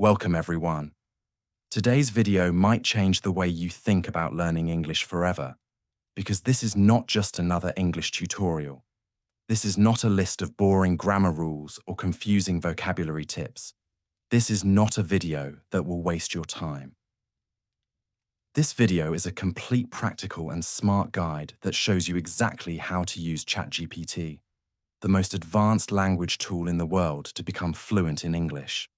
Welcome everyone. Today's video might change the way you think about learning English forever, because this is not just another English tutorial. This is not a list of boring grammar rules or confusing vocabulary tips. This is not a video that will waste your time. This video is a complete practical and smart guide that shows you exactly how to use ChatGPT, the most advanced language tool in the world to become fluent in English.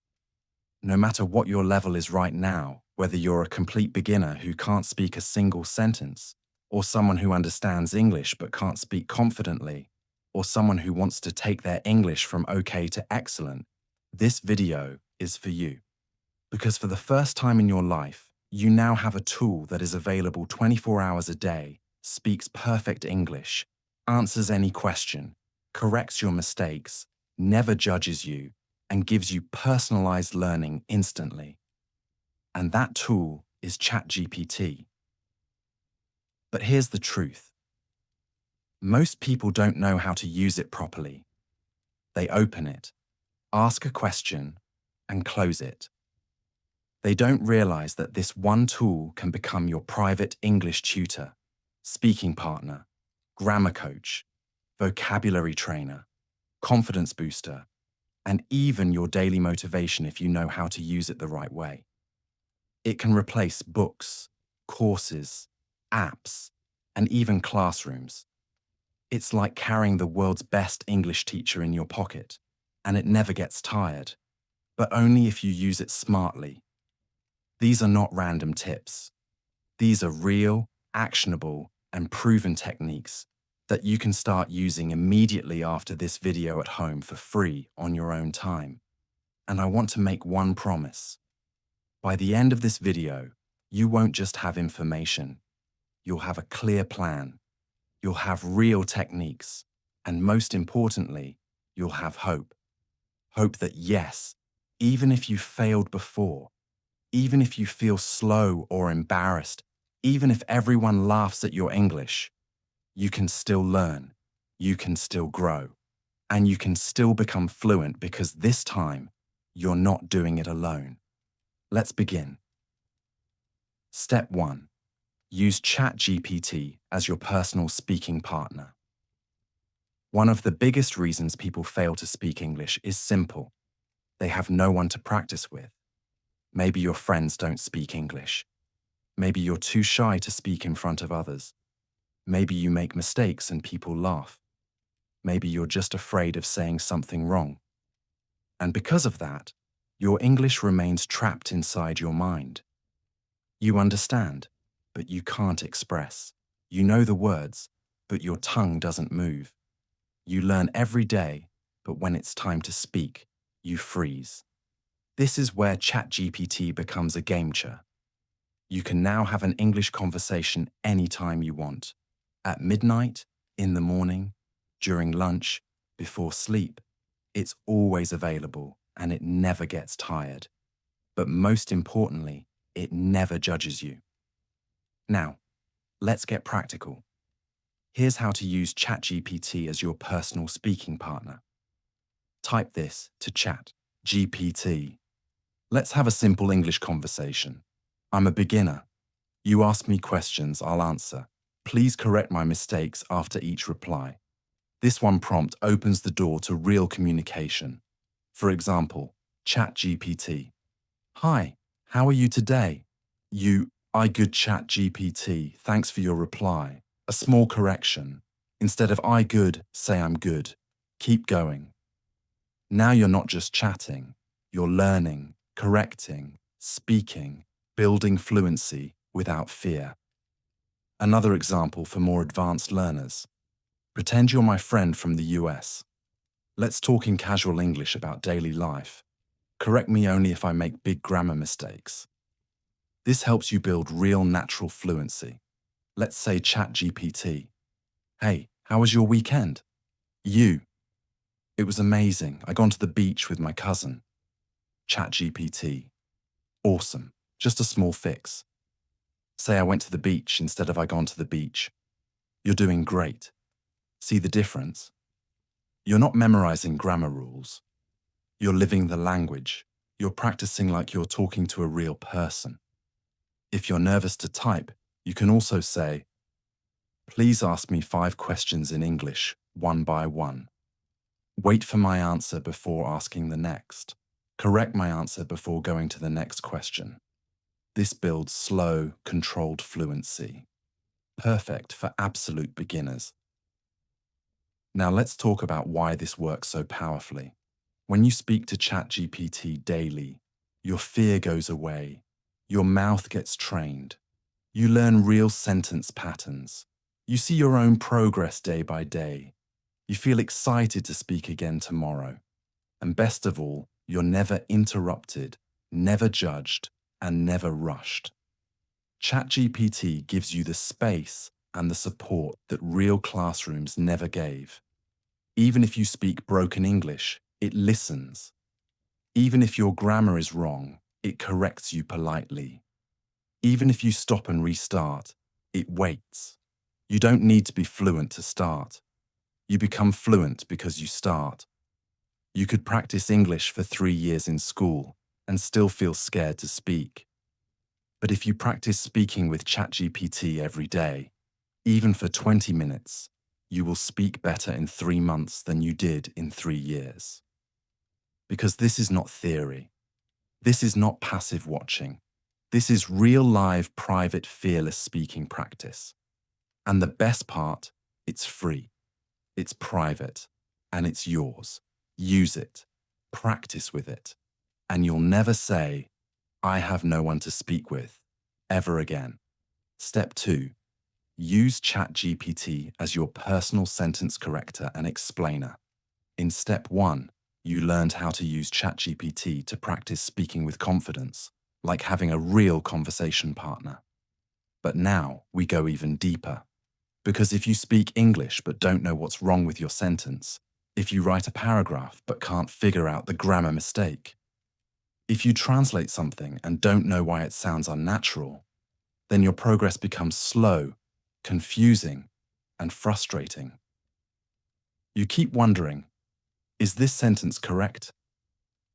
No matter what your level is right now, whether you're a complete beginner who can't speak a single sentence, or someone who understands English but can't speak confidently, or someone who wants to take their English from okay to excellent, this video is for you. Because for the first time in your life, you now have a tool that is available 24 hours a day, speaks perfect English, answers any question, corrects your mistakes, never judges you, and gives you personalized learning instantly. And that tool is ChatGPT. But here's the truth. Most people don't know how to use it properly. They open it, ask a question, and close it. They don't realize that this one tool can become your private English tutor, speaking partner, grammar coach, vocabulary trainer, confidence booster, and even your daily motivation if you know how to use it the right way. It can replace books, courses, apps, and even classrooms. It's like carrying the world's best English teacher in your pocket, and it never gets tired, but only if you use it smartly. These are not random tips. These are real, actionable, and proven techniques that you can start using immediately after this video at home for free on your own time. And I want to make one promise. By the end of this video, you won't just have information. You'll have a clear plan. You'll have real techniques. And most importantly, you'll have hope. Hope that yes, even if you failed before, even if you feel slow or embarrassed, even if everyone laughs at your English, you can still learn, you can still grow, and you can still become fluent because this time, you're not doing it alone. Let's begin. Step 1. Use ChatGPT as your personal speaking partner. One of the biggest reasons people fail to speak English is simple. They have no one to practice with. Maybe your friends don't speak English. Maybe you're too shy to speak in front of others. Maybe you make mistakes and people laugh. Maybe you're just afraid of saying something wrong. And because of that, your English remains trapped inside your mind. You understand, but you can't express. You know the words, but your tongue doesn't move. You learn every day, but when it's time to speak, you freeze. This is where ChatGPT becomes a game changer. You can now have an English conversation anytime you want. At midnight, in the morning, during lunch, before sleep. It's always available and it never gets tired. But most importantly, it never judges you. Now, let's get practical. Here's how to use ChatGPT as your personal speaking partner. Type this to ChatGPT. Let's have a simple English conversation. I'm a beginner. You ask me questions, I'll answer. Please correct my mistakes after each reply. This one prompt opens the door to real communication. For example, ChatGPT. Hi, how are you today? I good ChatGPT, thanks for your reply. A small correction. Instead of I good, say I'm good. Keep going. Now you're not just chatting, you're learning, correcting, speaking, building fluency without fear. Another example for more advanced learners. Pretend you're my friend from the US. Let's talk in casual English about daily life. Correct me only if I make big grammar mistakes. This helps you build real natural fluency. Let's say ChatGPT. Hey, how was your weekend? It was amazing. I gone to the beach with my cousin. ChatGPT. Awesome. Just a small fix. Say I went to the beach instead of I gone to the beach. You're doing great. See the difference? You're not memorizing grammar rules. You're living the language. You're practicing like you're talking to a real person. If you're nervous to type, you can also say, "Please ask me 5 questions in English, one by one. Wait for my answer before asking the next. Correct my answer before going to the next question." This builds slow, controlled fluency. Perfect for absolute beginners. Now let's talk about why this works so powerfully. When you speak to ChatGPT daily, your fear goes away, your mouth gets trained, you learn real sentence patterns, you see your own progress day by day, you feel excited to speak again tomorrow, and best of all, you're never interrupted, never judged, and never rushed. ChatGPT gives you the space and the support that real classrooms never gave. Even if you speak broken English, it listens. Even if your grammar is wrong, it corrects you politely. Even if you stop and restart, it waits. You don't need to be fluent to start. You become fluent because you start. You could practice English for 3 years in school and still feel scared to speak. But if you practice speaking with ChatGPT every day, even for 20 minutes, you will speak better in 3 months than you did in 3 years. Because this is not theory. This is not passive watching. This is real live, private, fearless speaking practice. And the best part, it's free. It's private. And it's yours. Use it. Practice with it. And you'll never say, "I have no one to speak with," ever again. Step 2. Use ChatGPT as your personal sentence corrector and explainer. In step 1, you learned how to use ChatGPT to practice speaking with confidence, like having a real conversation partner. But now we go even deeper. Because if you speak English but don't know what's wrong with your sentence, if you write a paragraph but can't figure out the grammar mistake, if you translate something and don't know why it sounds unnatural, then your progress becomes slow, confusing, and frustrating. You keep wondering, is this sentence correct?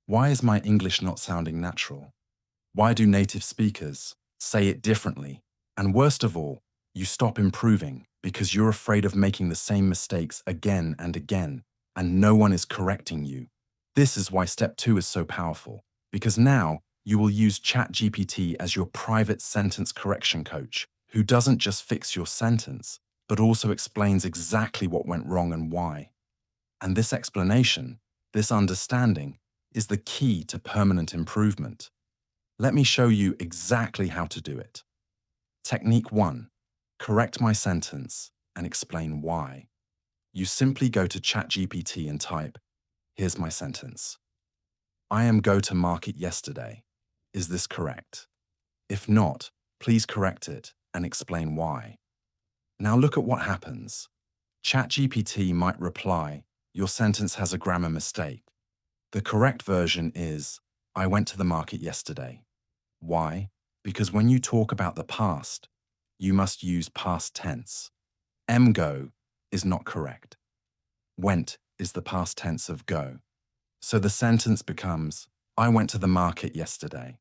Why is my English not sounding natural? Why do native speakers say it differently? And worst of all, you stop improving because you're afraid of making the same mistakes again and again, and no one is correcting you. This is why step 2 is so powerful, because now you will use ChatGPT as your private sentence correction coach, who doesn't just fix your sentence, but also explains exactly what went wrong and why. And this explanation, this understanding, is the key to permanent improvement. Let me show you exactly how to do it. Technique 1. Correct my sentence and explain why. You simply go to ChatGPT and type, "Here's my sentence. I am go to market yesterday. Is this correct? If not, please correct it and explain why." Now look at what happens. ChatGPT might reply, "Your sentence has a grammar mistake." The correct version is, "I went to the market yesterday." Why? Because when you talk about the past, you must use past tense. Go is not correct. Went is the past tense of go. So the sentence becomes, "I went to the market yesterday."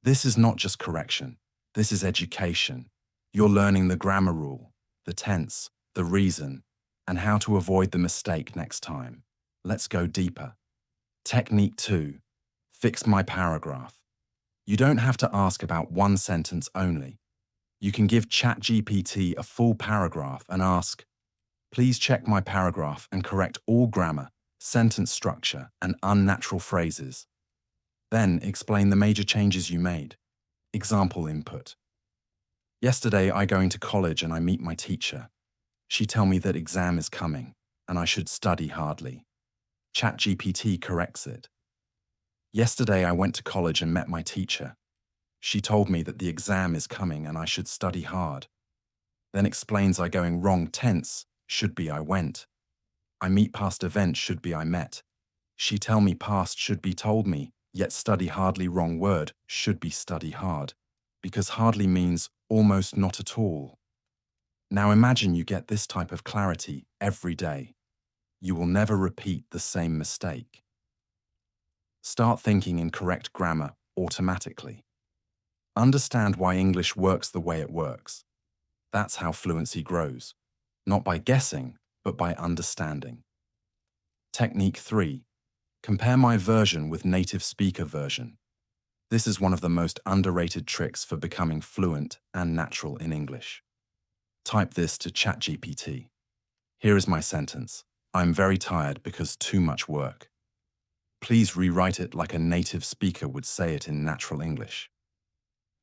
This is not just correction. This is education. You're learning the grammar rule, the tense, the reason, and how to avoid the mistake next time. Let's go deeper. Technique 2. Fix my paragraph. You don't have to ask about one sentence only. You can give ChatGPT a full paragraph and ask, "Please check my paragraph and correct all grammar, sentence structure, and unnatural phrases." Then explain the major changes you made. Example input. "Yesterday I go into college and I meet my teacher. She tell me that exam is coming and I should study hardly." ChatGPT corrects it. "Yesterday I went to college and met my teacher. She told me that the exam is coming and I should study hard." Then explains I going wrong tense should be I went. I meet past event should be I met. She tell me past should be told me, yet study hardly wrong word should be study hard, because hardly means almost not at all. Now imagine you get this type of clarity every day. You will never repeat the same mistake. Start thinking in correct grammar automatically. Understand why English works the way it works. That's how fluency grows, not by guessing, but by understanding. Technique 3. Compare my version with native speaker version. This is one of the most underrated tricks for becoming fluent and natural in English. Type this to ChatGPT. Here is my sentence. I'm very tired because too much work. Please rewrite it like a native speaker would say it in natural English.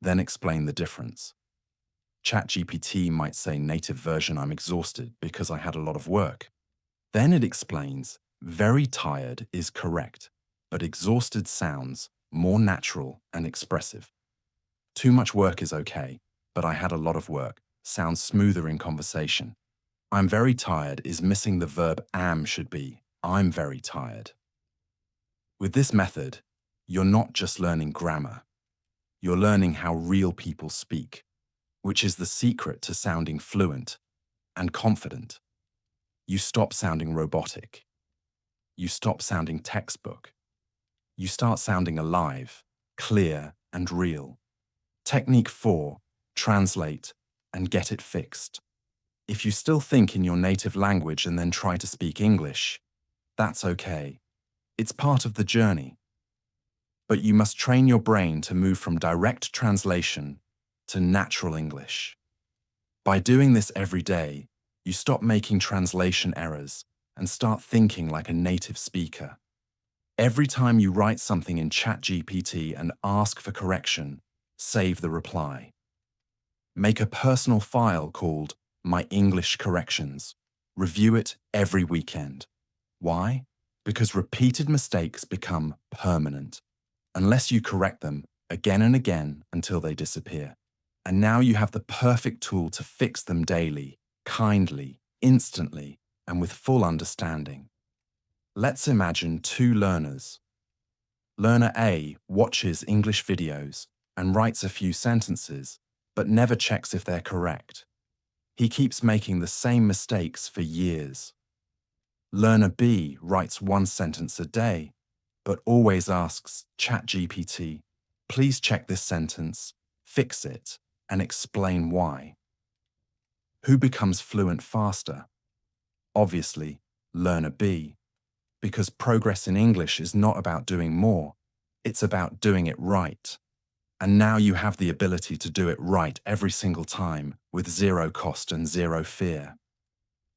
Then explain the difference. ChatGPT might say native version, I'm exhausted because I had a lot of work. Then it explains, very tired is correct, but exhausted sounds more natural and expressive. Too much work is okay, but I had a lot of work sounds smoother in conversation. I'm very tired is missing the verb am should be, I'm very tired. With this method, you're not just learning grammar. You're learning how real people speak, which is the secret to sounding fluent and confident. You stop sounding robotic. You stop sounding textbook. You start sounding alive, clear, and real. Technique 4. Translate and get it fixed. If you still think in your native language and then try to speak English, that's okay. It's part of the journey. But you must train your brain to move from direct translation to natural English. By doing this every day, you stop making translation errors and start thinking like a native speaker. Every time you write something in ChatGPT and ask for correction, save the reply. Make a personal file called My English Corrections. Review it every weekend. Why? Because repeated mistakes become permanent, unless you correct them again and again until they disappear. And now you have the perfect tool to fix them daily, kindly, instantly, and with full understanding. Let's imagine two learners. Learner A watches English videos and writes a few sentences, but never checks if they're correct. He keeps making the same mistakes for years. Learner B writes one sentence a day, but always asks ChatGPT, please check this sentence, fix it, and explain why. Who becomes fluent faster? Obviously, learner B, because progress in English is not about doing more, it's about doing it right. And now you have the ability to do it right every single time with zero cost and zero fear.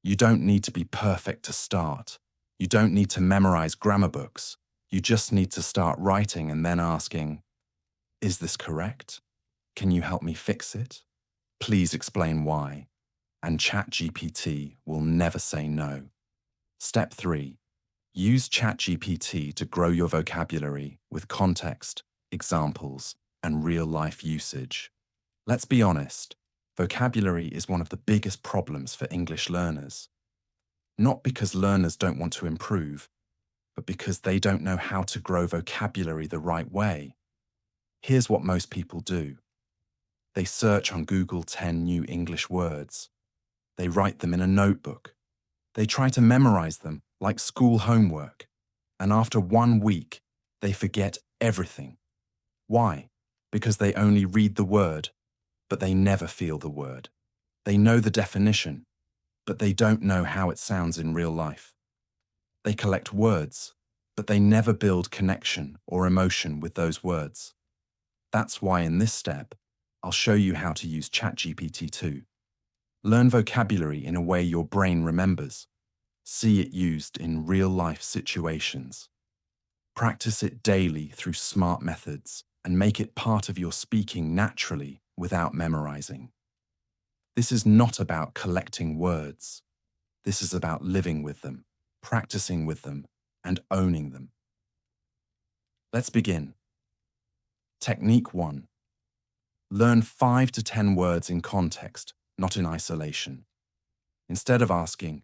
You don't need to be perfect to start. You don't need to memorize grammar books. You just need to start writing and then asking, is this correct? Can you help me fix it? Please explain why. And ChatGPT will never say no. Step 3. Use ChatGPT to grow your vocabulary with context, examples, and real-life usage. Let's be honest, vocabulary is one of the biggest problems for English learners. Not because learners don't want to improve, but because they don't know how to grow vocabulary the right way. Here's what most people do. They search on Google 10 new English words. They write them in a notebook. They try to memorize them like school homework. And after 1 week, they forget everything. Why? Because they only read the word, but they never feel the word. They know the definition, but they don't know how it sounds in real life. They collect words, but they never build connection or emotion with those words. That's why in this step, I'll show you how to use ChatGPT 2. Learn vocabulary in a way your brain remembers. See it used in real-life situations. Practice it daily through smart methods and make it part of your speaking naturally without memorizing. This is not about collecting words. This is about living with them, practicing with them, and owning them. Let's begin. Technique 1. Learn 5 to 10 words in context, not in isolation. Instead of asking,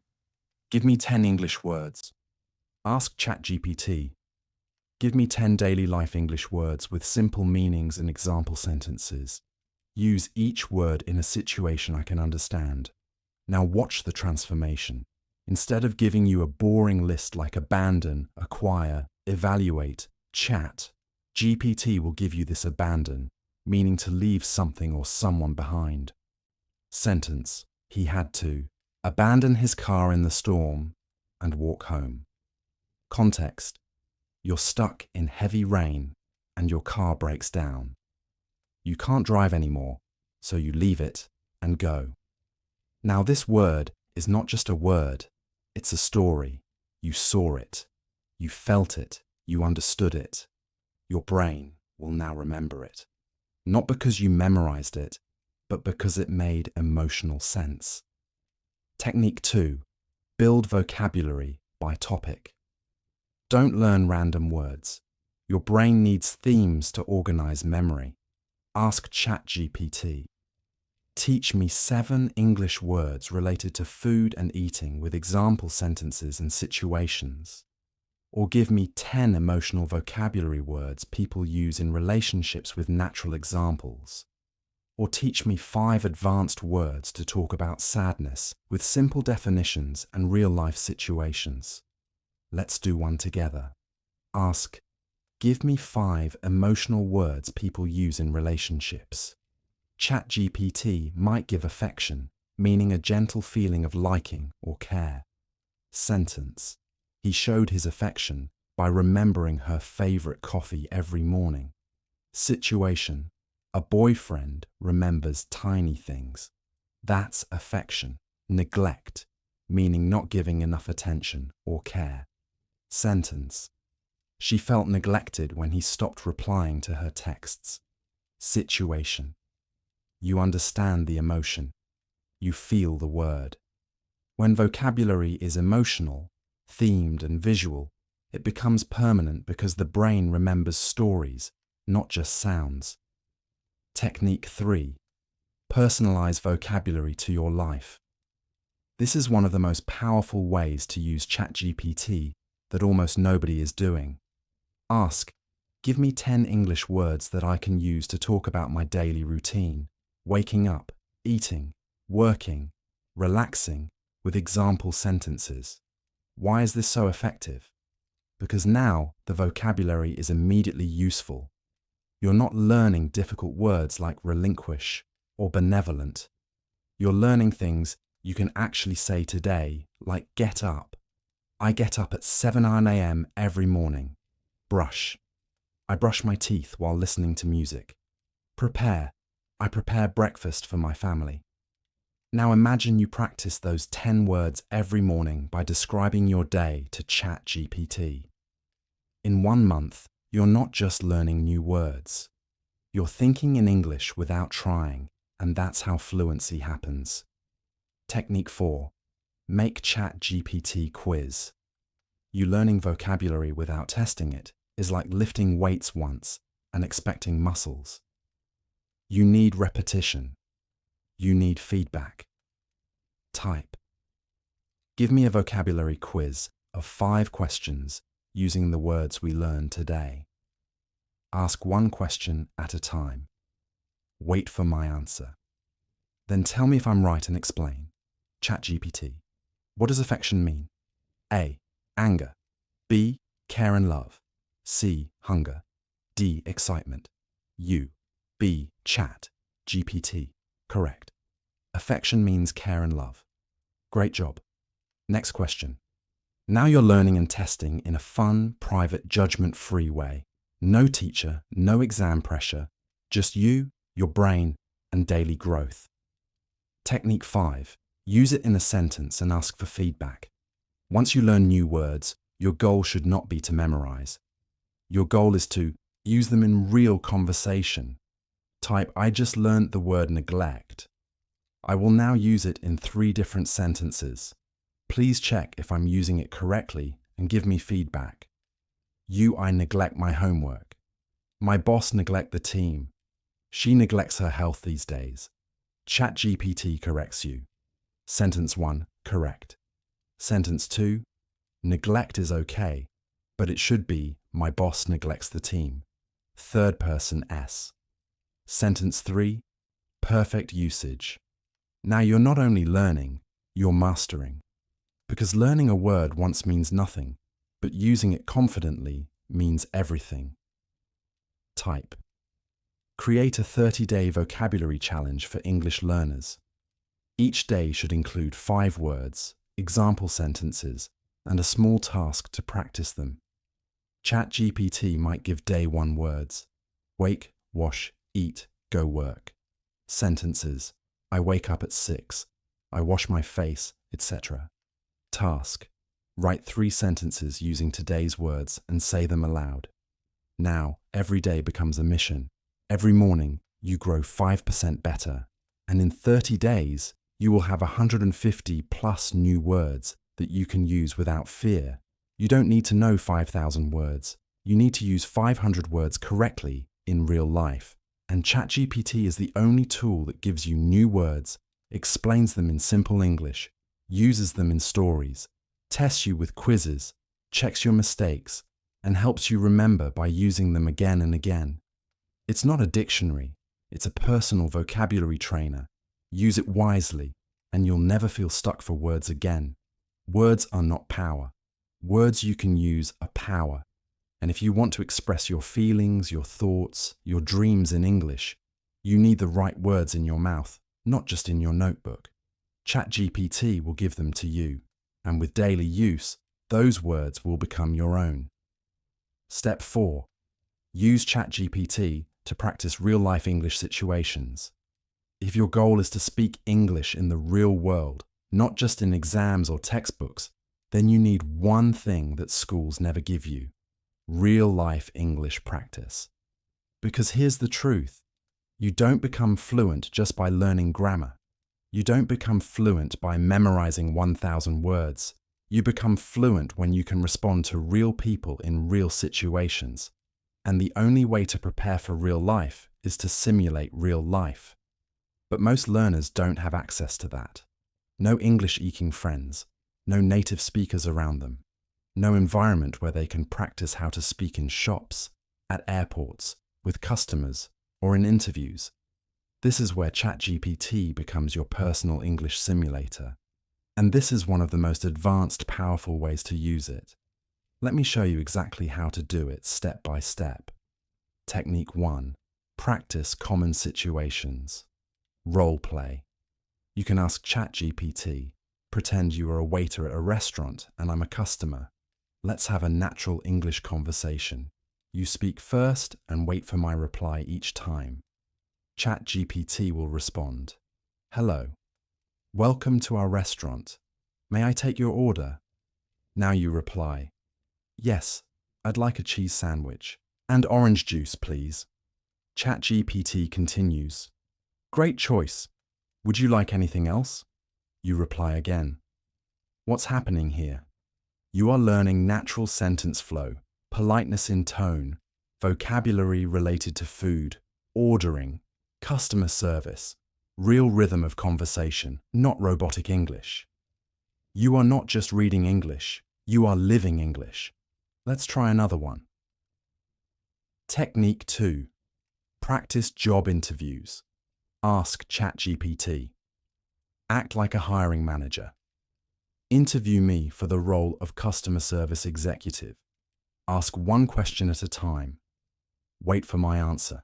give me 10 English words, ask ChatGPT, give me 10 daily life English words with simple meanings and example sentences. Use each word in a situation I can understand. Now watch the transformation. Instead of giving you a boring list like abandon, acquire, evaluate, Chat. GPT will give you this abandon, meaning to leave something or someone behind. Sentence. He had to abandon his car in the storm and walk home. Context. You're stuck in heavy rain and your car breaks down. You can't drive anymore, so you leave it and go. Now this word is not just a word, it's a story. You saw it, you felt it, you understood it. Your brain will now remember it. Not because you memorized it, but because it made emotional sense. Technique 2. Build vocabulary by topic. Don't learn random words. Your brain needs themes to organize memory. Ask ChatGPT. Teach me 7 English words related to food and eating with example sentences and situations. Or give me 10 emotional vocabulary words people use in relationships with natural examples. Or teach me 5 advanced words to talk about sadness with simple definitions and real-life situations. Let's do one together. Ask, give me 5 emotional words people use in relationships. ChatGPT might give affection, meaning a gentle feeling of liking or care. Sentence. He showed his affection by remembering her favorite coffee every morning. Situation. A boyfriend remembers tiny things. That's affection. Neglect, meaning not giving enough attention or care. Sentence. She felt neglected when he stopped replying to her texts. Situation. You understand the emotion. You feel the word. When vocabulary is emotional, themed and visual, it becomes permanent because the brain remembers stories, not just sounds. Technique 3. Personalize vocabulary to your life. This is one of the most powerful ways to use ChatGPT that almost nobody is doing. Ask, give me 10 English words that I can use to talk about my daily routine, waking up, eating, working, relaxing, with example sentences. Why is this so effective? Because now the vocabulary is immediately useful. You're not learning difficult words like relinquish or benevolent. You're learning things you can actually say today, like get up. I get up at 7 a.m. every morning. Brush. I brush my teeth while listening to music. Prepare. I prepare breakfast for my family. Now imagine you practice those 10 words every morning by describing your day to ChatGPT. In 1 month, you're not just learning new words. You're thinking in English without trying, and that's how fluency happens. Technique 4. Make ChatGPT quiz. You learning vocabulary without testing it is like lifting weights once and expecting muscles. You need repetition. You need feedback. Type. Give me a vocabulary quiz of 5 questions using the words we learned today. Ask 1 question at a time. Wait for my answer. Then tell me if I'm right and explain. ChatGPT. What does affection mean? A. Anger. B. Care and love. C. Hunger. D. Excitement. U. B. Chat. GPT. Correct. Affection means care and love. Great job. Next question. Now you're learning and testing in a fun, private, judgment-free way. No teacher, no exam pressure, just you, your brain, and daily growth. Technique 5. Use it in a sentence and ask for feedback. Once you learn new words, your goal should not be to memorize. Your goal is to use them in real conversation. Type, I just learned the word neglect. I will now use it in 3 different sentences. Please check if I'm using it correctly and give me feedback. I neglect my homework. My boss neglect the team. She neglects her health these days. ChatGPT corrects you. Sentence 1, correct. Sentence 2, neglect is okay, but it should be my boss neglects the team. Third person S. Sentence 3, perfect usage. Now you're not only learning, you're mastering. Because learning a word once means nothing, but using it confidently means everything. Type. Create a 30-day vocabulary challenge for English learners. Each day should include 5 words, example sentences, and a small task to practice them. ChatGPT might give day 1 words: wake, wash, eat, go work. Sentences: I wake up at 6, I wash my face, etc. Task: write 3 sentences using today's words and say them aloud. Now, every day becomes a mission. Every morning, you grow 5% better. And in 30 days, you will have 150 plus new words that you can use without fear. You don't need to know 5,000 words. You need to use 500 words correctly in real life. And ChatGPT is the only tool that gives you new words, explains them in simple English, uses them in stories, tests you with quizzes, checks your mistakes, and helps you remember by using them again and again. It's not a dictionary, it's a personal vocabulary trainer. Use it wisely, and you'll never feel stuck for words again. Words are not power. Words you can use are power. And if you want to express your feelings, your thoughts, your dreams in English, you need the right words in your mouth, not just in your notebook. ChatGPT will give them to you, and with daily use, those words will become your own. Step 4. Use ChatGPT to practice real-life English situations. If your goal is to speak English in the real world, not just in exams or textbooks, then you need one thing that schools never give you: real-life English practice. Because here's the truth: you don't become fluent just by learning grammar. You don't become fluent by memorizing 1,000 words. You become fluent when you can respond to real people in real situations. And the only way to prepare for real life is to simulate real life. But most learners don't have access to that. No English-speaking friends, no native speakers around them, no environment where they can practice how to speak in shops, at airports, with customers, or in interviews. This is where ChatGPT becomes your personal English simulator. And this is one of the most advanced, powerful ways to use it. Let me show you exactly how to do it step by step. Technique 1. Practice common situations. Role play. You can ask ChatGPT, pretend you are a waiter at a restaurant and I'm a customer. Let's have a natural English conversation. You speak first and wait for my reply each time. ChatGPT will respond, "Hello. Welcome to our restaurant. May I take your order?" Now you reply, "Yes, I'd like a cheese sandwich. And orange juice, please." ChatGPT continues, "Great choice. Would you like anything else?" You reply again. What's happening here? You are learning natural sentence flow, politeness in tone, vocabulary related to food, ordering, customer service, real rhythm of conversation, not robotic English. You are not just reading English, you are living English. Let's try another one. Technique 2. Practice job interviews. Ask ChatGPT. Act like a hiring manager. Interview me for the role of customer service executive. Ask one question at a time. Wait for my answer.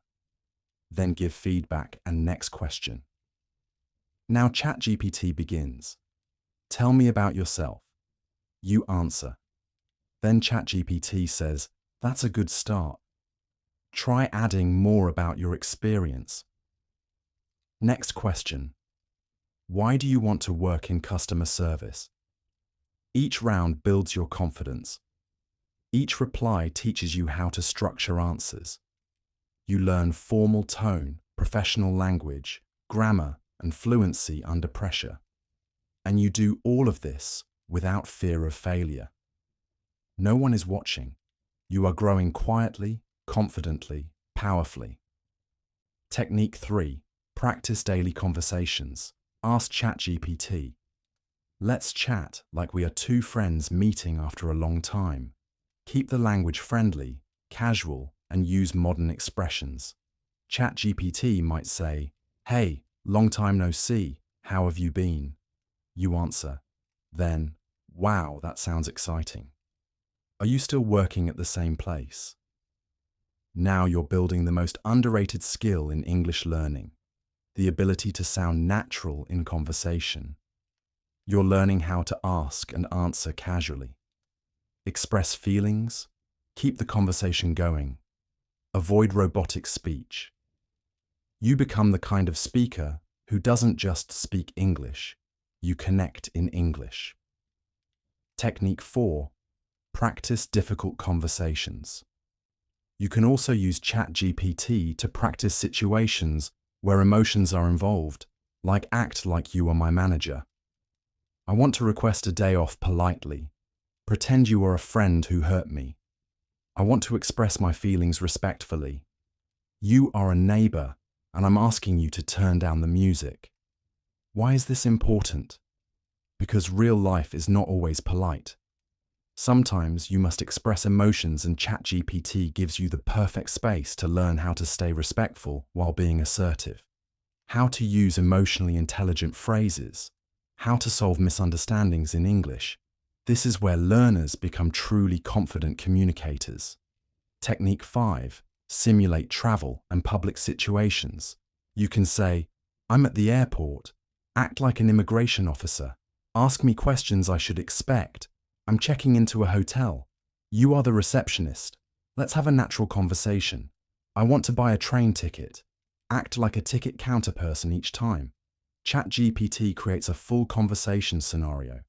Then give feedback and next question. Now ChatGPT begins. Tell me about yourself. You answer. Then ChatGPT says, that's a good start. Try adding more about your experience. Next question. Why do you want to work in customer service? Each round builds your confidence. Each reply teaches you how to structure answers. You learn formal tone, professional language, grammar, and fluency under pressure. And you do all of this without fear of failure. No one is watching. You are growing quietly, confidently, powerfully. Technique 3. Practice daily conversations. Ask ChatGPT. Let's chat like we are two friends meeting after a long time. Keep the language friendly, casual, and use modern expressions. ChatGPT might say, "Hey, long time no see, how have you been?" You answer. Then, "Wow, that sounds exciting." Are you still working at the same place? Now you're building the most underrated skill in English learning, the ability to sound natural in conversation. You're learning how to ask and answer casually, express feelings, keep the conversation going, avoid robotic speech. You become the kind of speaker who doesn't just speak English, you connect in English. Technique 4. Practice difficult conversations. You can also use ChatGPT to practice situations where emotions are involved, like act like you are my manager. I want to request a day off politely. Pretend you are a friend who hurt me. I want to express my feelings respectfully. You are a neighbor, and I'm asking you to turn down the music. Why is this important? Because real life is not always polite. Sometimes you must express emotions, and ChatGPT gives you the perfect space to learn how to stay respectful while being assertive. How to use emotionally intelligent phrases. How to solve misunderstandings in English. This is where learners become truly confident communicators. Technique 5. Simulate travel and public situations. You can say, I'm at the airport. Act like an immigration officer. Ask me questions I should expect. I'm checking into a hotel. You are the receptionist. Let's have a natural conversation. I want to buy a train ticket. Act like a ticket counter person each time. ChatGPT creates a full conversation scenario.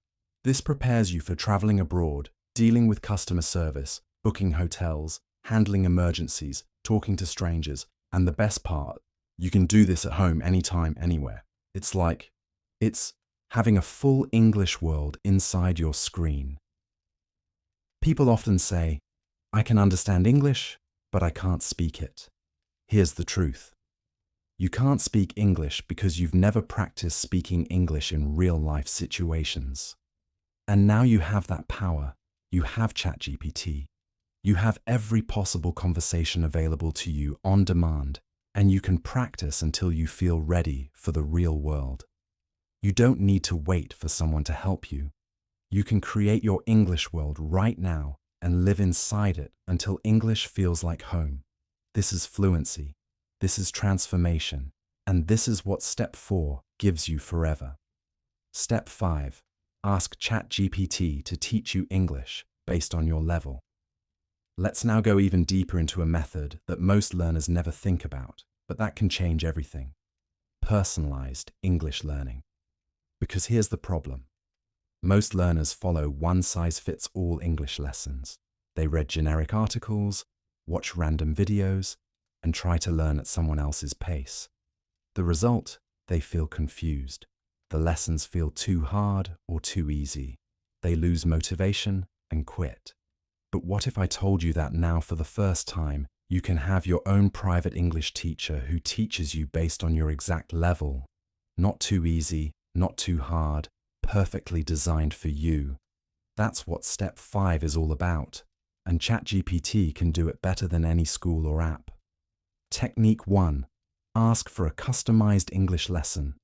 This prepares you for traveling abroad, dealing with customer service, booking hotels, handling emergencies, talking to strangers, and the best part, you can do this at home anytime, anywhere. It's having a full English world inside your screen. People often say, I can understand English, but I can't speak it. Here's the truth. You can't speak English because you've never practiced speaking English in real-life situations. And now you have that power. You have ChatGPT. You have every possible conversation available to you on demand, and you can practice until you feel ready for the real world. You don't need to wait for someone to help you. You can create your English world right now and live inside it until English feels like home. This is fluency. This is transformation. And this is what Step 4 gives you forever. Step 5. Ask ChatGPT to teach you English based on your level. Let's now go even deeper into a method that most learners never think about, but that can change everything. Personalized English learning. Because here's the problem. Most learners follow one-size-fits-all English lessons. They read generic articles, watch random videos, and try to learn at someone else's pace. The result, they feel confused. The lessons feel too hard or too easy. They lose motivation and quit. But what if I told you that now for the first time, you can have your own private English teacher who teaches you based on your exact level? Not too easy, not too hard, perfectly designed for you. That's what Step 5 is all about, and ChatGPT can do it better than any school or app. Technique 1. Ask for a customized English lesson.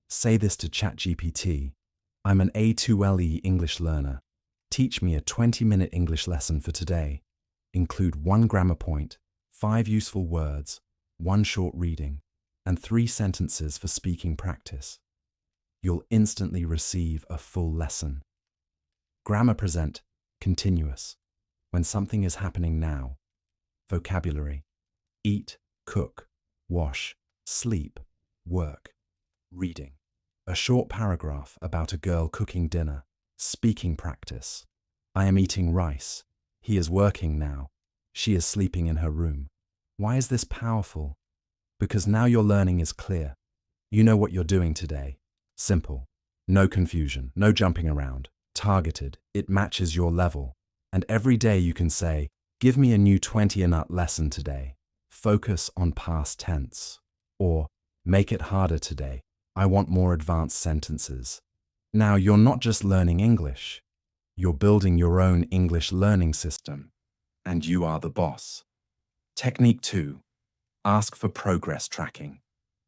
Say this to ChatGPT. I'm an A2LE English learner. Teach me a 20-minute English lesson for today. Include 1 grammar point, 5 useful words, 1 short reading, and 3 sentences for speaking practice. You'll instantly receive a full lesson. Grammar present, continuous, when something is happening now. Vocabulary, eat, cook, wash, sleep, work. Reading, a short paragraph about a girl cooking dinner. Speaking practice, I am eating rice. He is working now. She is sleeping in her room. Why is this powerful? Because now your learning is clear. You know what you're doing today. Simple. No confusion, no jumping around. Targeted. It matches your level. And every day you can say, give me a new 20-minute lesson today. Focus on past tense. Or, make it harder today. I want more advanced sentences. Now you're not just learning English. You're building your own English learning system. And you are the boss. Technique 2. Ask for progress tracking.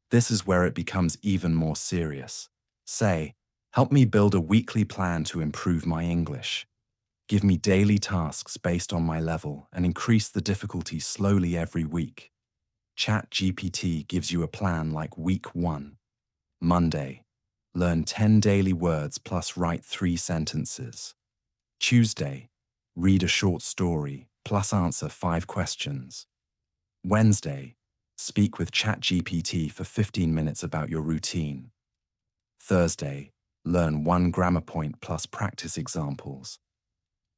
This is where it becomes even more serious. Say, help me build a weekly plan to improve my English. Give me daily tasks based on my level and increase the difficulty slowly every week. ChatGPT gives you a plan like week 1. Monday, learn 10 daily words plus write 3 sentences. Tuesday, read a short story plus answer 5 questions. Wednesday, speak with ChatGPT for 15 minutes about your routine. Thursday, learn 1 grammar point plus practice examples.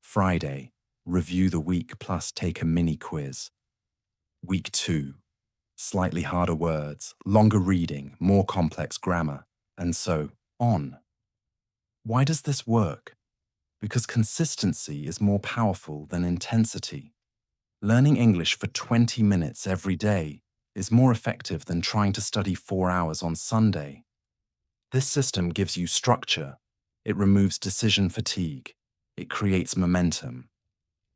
Friday, review the week plus take a mini quiz. Week 2, slightly harder words, longer reading, more complex grammar, and so on. Why does this work? Because consistency is more powerful than intensity. Learning English for 20 minutes every day is more effective than trying to study 4 hours on Sunday. This system gives you structure. It removes decision fatigue. It creates momentum.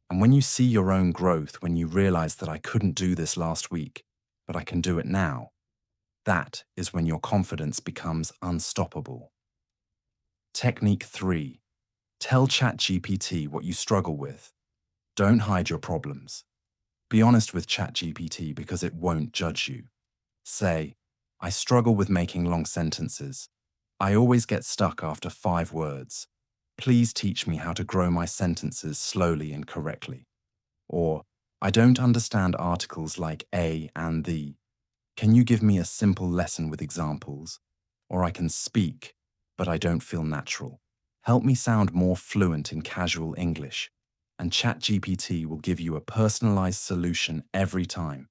And when you see your own growth, when you realize that I couldn't do this last week, but I can do it now, that is when your confidence becomes unstoppable. Technique 3. Tell ChatGPT what you struggle with. Don't hide your problems. Be honest with ChatGPT because it won't judge you. Say, I struggle with making long sentences. I always get stuck after 5 words. Please teach me how to grow my sentences slowly and correctly. Or, I don't understand articles like a and the. Can you give me a simple lesson with examples? Or I can speak, but I don't feel natural. Help me sound more fluent in casual English, and ChatGPT will give you a personalized solution every time.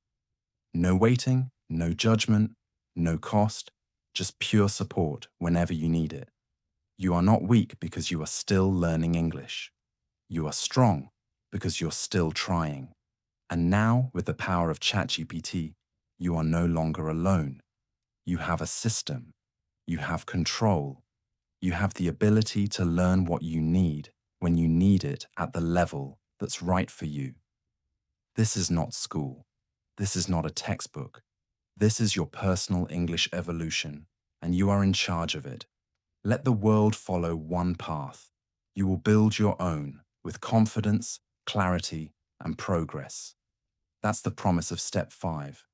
No waiting, no judgment, no cost, just pure support whenever you need it. You are not weak because you are still learning English. You are strong because you're still trying. And now, with the power of ChatGPT, you are no longer alone. You have a system. You have control. You have the ability to learn what you need when you need it at the level that's right for you. This is not school. This is not a textbook. This is your personal English evolution, and you are in charge of it. Let the world follow one path. You will build your own with confidence, clarity, and progress. That's the promise of step 5.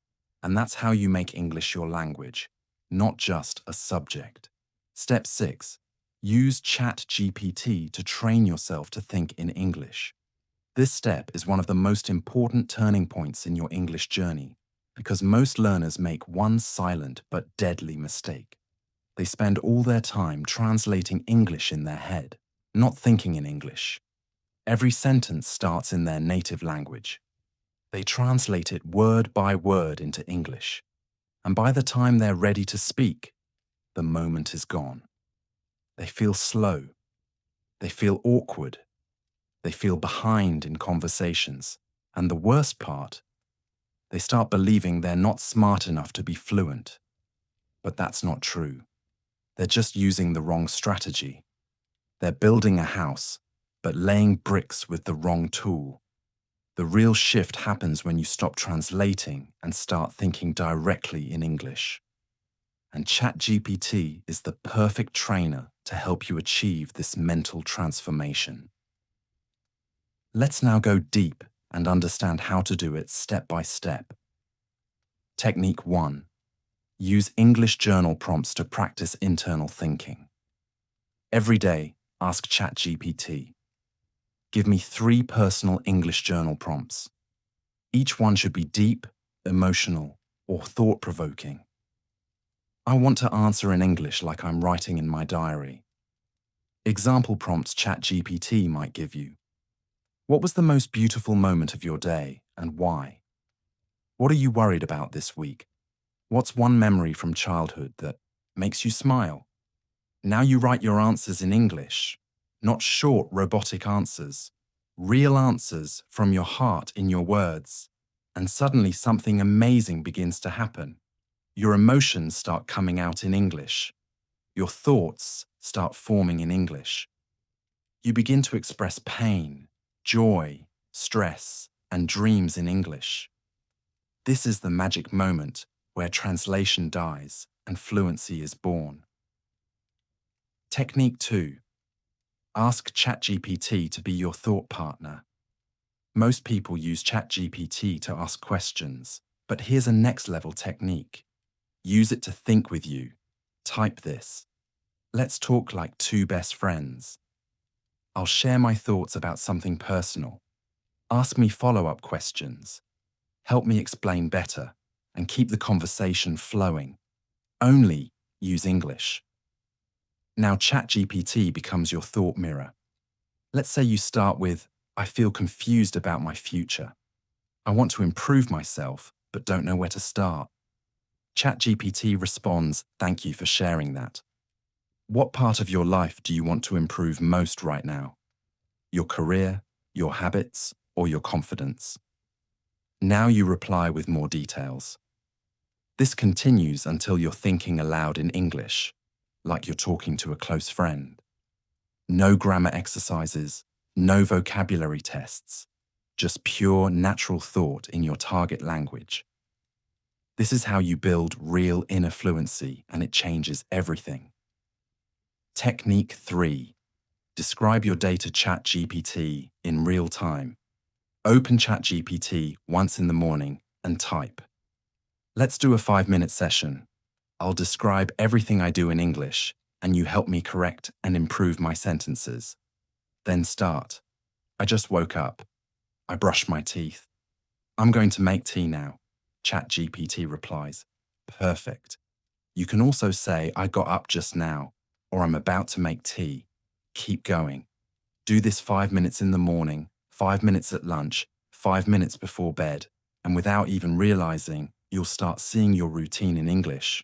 And that's how you make English your language, not just a subject. Step 6. Use ChatGPT to train yourself to think in English. This step is one of the most important turning points in your English journey because most learners make one silent but deadly mistake. They spend all their time translating English in their head, not thinking in English. Every sentence starts in their native language. They translate it word by word into English, and by the time they're ready to speak, the moment is gone. They feel slow. They feel awkward. They feel behind in conversations. And the worst part, they start believing they're not smart enough to be fluent. But that's not true. They're just using the wrong strategy. They're building a house, but laying bricks with the wrong tool. The real shift happens when you stop translating and start thinking directly in English. And ChatGPT is the perfect trainer to help you achieve this mental transformation. Let's now go deep and understand how to do it step by step. Technique 1. Use English journal prompts to practice internal thinking. Every day, ask ChatGPT. Give me 3 personal English journal prompts. Each one should be deep, emotional, or thought-provoking. I want to answer in English like I'm writing in my diary. Example prompts ChatGPT might give you. What was the most beautiful moment of your day and why? What are you worried about this week? What's one memory from childhood that makes you smile? Now you write your answers in English, not short robotic answers, real answers from your heart in your words, and suddenly something amazing begins to happen. Your emotions start coming out in English. Your thoughts start forming in English. You begin to express pain, joy, stress, and dreams in English. This is the magic moment where translation dies and fluency is born. Technique 2. Ask ChatGPT to be your thought partner. Most people use ChatGPT to ask questions, but here's a next-level technique. Use it to think with you. Type this. Let's talk like two best friends. I'll share my thoughts about something personal. Ask me follow-up questions. Help me explain better and keep the conversation flowing. Only use English. Now ChatGPT becomes your thought mirror. Let's say you start with, I feel confused about my future. I want to improve myself, but don't know where to start. ChatGPT responds, thank you for sharing that. What part of your life do you want to improve most right now? Your career, your habits, or your confidence? Now you reply with more details. This continues until you're thinking aloud in English, like you're talking to a close friend. No grammar exercises, no vocabulary tests, just pure natural thought in your target language. This is how you build real inner fluency, and it changes everything. Technique 3. Describe your data ChatGPT in real time. Open ChatGPT once in the morning and type. Let's do a 5-minute session. I'll describe everything I do in English, and you help me correct and improve my sentences. Then start. I just woke up. I brushed my teeth. I'm going to make tea now. ChatGPT replies. Perfect. You can also say, I got up just now, or I'm about to make tea. Keep going. Do this 5 minutes in the morning, 5 minutes at lunch, 5 minutes before bed, and without even realizing, you'll start seeing your routine in English.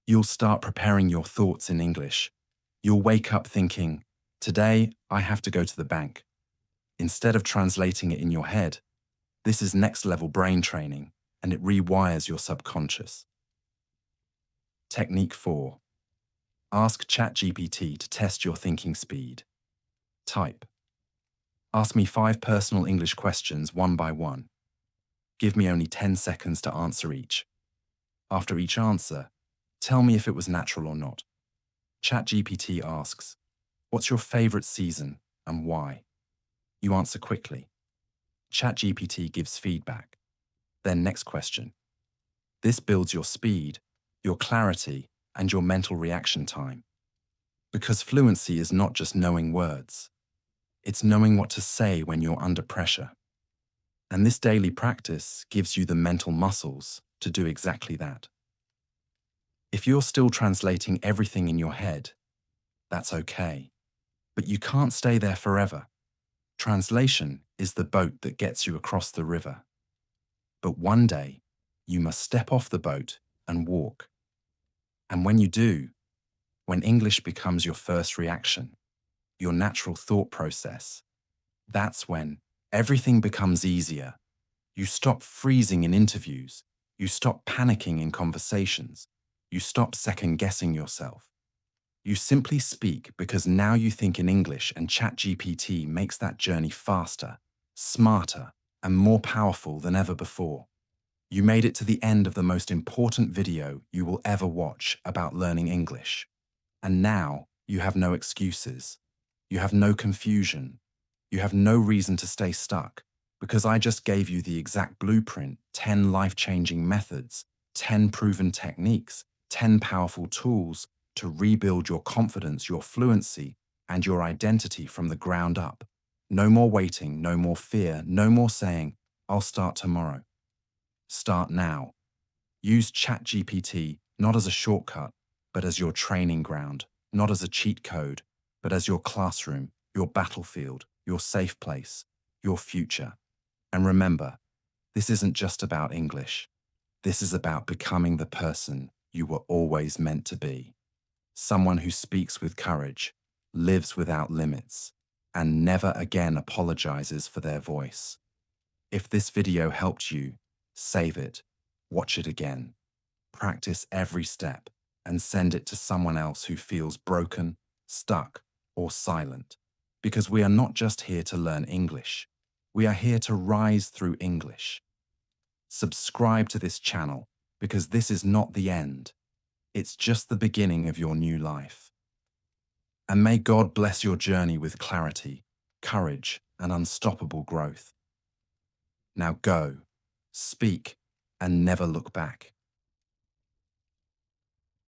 You'll start preparing your thoughts in English. You'll wake up thinking, today I have to go to the bank. Instead of translating it in your head, this is next-level brain training, and it rewires your subconscious. Technique 4. Ask ChatGPT to test your thinking speed. Type. Ask me 5 personal English questions one by one. Give me only 10 seconds to answer each. After each answer, tell me if it was natural or not. ChatGPT asks, what's your favorite season and why? You answer quickly. ChatGPT gives feedback. Then next question. This builds your speed, your clarity, and your mental reaction time. Because fluency is not just knowing words. It's knowing what to say when you're under pressure. And this daily practice gives you the mental muscles to do exactly that. If you're still translating everything in your head, that's okay. But you can't stay there forever. Translation is the boat that gets you across the river. But one day, you must step off the boat and walk. And when you do, when English becomes your first reaction, your natural thought process, that's when everything becomes easier. You stop freezing in interviews. You stop panicking in conversations. You stop second-guessing yourself. You simply speak because now you think in English, and ChatGPT makes that journey faster, smarter, and more powerful than ever before. You made it to the end of the most important video you will ever watch about learning English. And now you have no excuses. You have no confusion. You have no reason to stay stuck, because I just gave you the exact blueprint, 10 life-changing methods, 10 proven techniques, 10 powerful tools to rebuild your confidence, your fluency, and your identity from the ground up. No more waiting, no more fear, no more saying, I'll start tomorrow. Start now. Use ChatGPT not as a shortcut, but as your training ground, not as a cheat code, but as your classroom, your battlefield, your safe place, your future. And remember, this isn't just about English. This is about becoming the person you were always meant to be. Someone who speaks with courage, lives without limits, and never again apologizes for their voice. If this video helped you, save it, watch it again, practice every step, and send it to someone else who feels broken, stuck, or silent. Because we are not just here to learn English. We are here to rise through English. Subscribe to this channel, because this is not the end. It's just the beginning of your new life. And may God bless your journey with clarity, courage, and unstoppable growth. Now go, speak, and never look back.